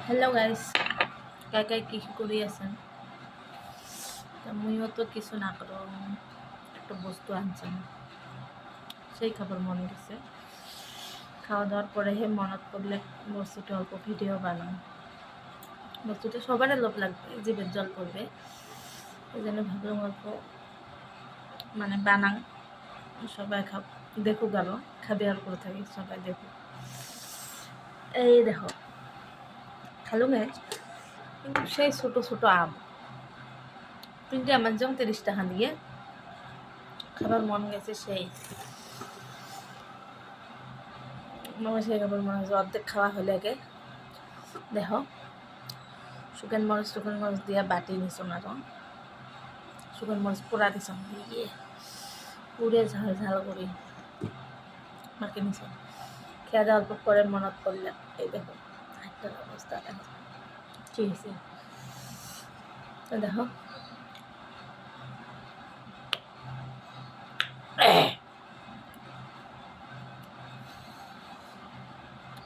Hello guys, কাকাই কি করে আছেন? মুইও তো কিছু না করো, একটা বস্তু আনছেন, সেই খাবার মনে গেছে। খাওয়া দাওয়ার পরে মনত পড়লে বস্তুটা অল্প ভিডিও বানাও। বস্তুটা সবারই লোভ লাগবে, জীবের জল পড়বে, এই জন্য ভাবলাম অল্প বানাং, সবাই দেখুক, আরো খাবে আর করে থাকি, সবাই দেখুক। এই দেখো খালু ম্যাচ, কিন্তু সেই ছোট ছোট আম, 3টে আমার যেমন 30 টাকা দিয়ে খাবার মন গেছে। সেই সেই খাবার মনে হচ্ছে অর্ধেক খাওয়া হলে আগে দেখো শুকান মরিচ দিয়ে বাটি নিছো না, শুকান মরিচ পোড়া দিছ দিয়ে পুড়ে ঝাল ঝাল করি মাকে নিছো। খেয়ে দেওয়ার অল্প পরে মনত পড়লে এই দেখো হাতটার অবস্থা দেখো কি হয়েছে। দেখো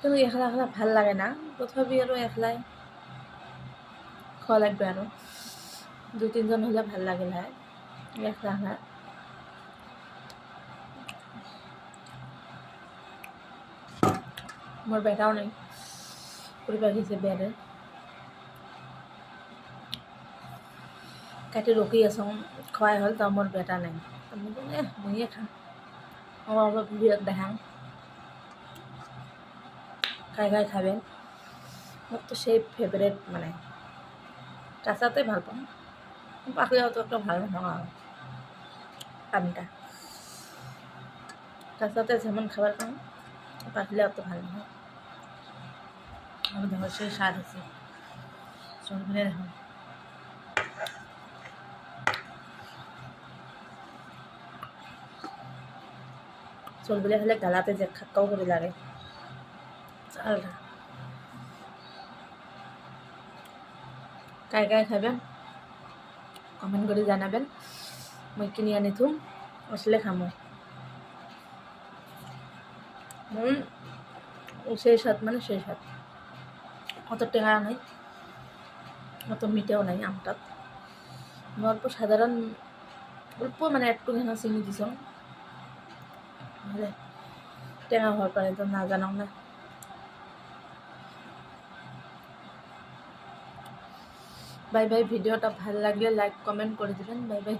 কিন্তু একলা একলা ভাল লাগে না, তথাপি আরো একলাই খাওয়া লাগবে, আরো 2-3জন হলে ভাল লাগে না, একলা একলা। মোর বেটাও নেই, পরিবার গেছে বেড়ে কাটি রকি আছো, খোৱাই হ'ল, তাও মোর বেটা নেই। আমি মইয়ে খাম, আমার আবার ভিডিও দেখাম, খাই খাবেন। মোর তো সেই ফেভারেট, কাঁচাতে ভাল পাম, পাকলে অত একটা ভালো না আমটা। কাঁচাতে যেমন খাবার পাম, পাকলে অত ভালো না। আমার দেখো সেই স্বাদ আছে, চলগুলো দেখো চলগুলো হলে গালাতে যে খাক্কাও করে লাগে চালটা। কাই খাবেন কমেন্ট করে জানাবেন, মই কিনি আনি থুম, আসলে খামো। সেই স্বাদ, সেই স্বাদ, অত টেঙা নাই, অত মিঠেও নাই আমটা, অল্প সাধারণ, অল্প একটু ঘেনা চিনি দিছ, নাহলে টেঙা হওয়ার পারে তো না জানাও না। Bye bye. ভিডিওটা ভালো লাগলে লাইক কমেন্ট করে দেবেন। Bye bye.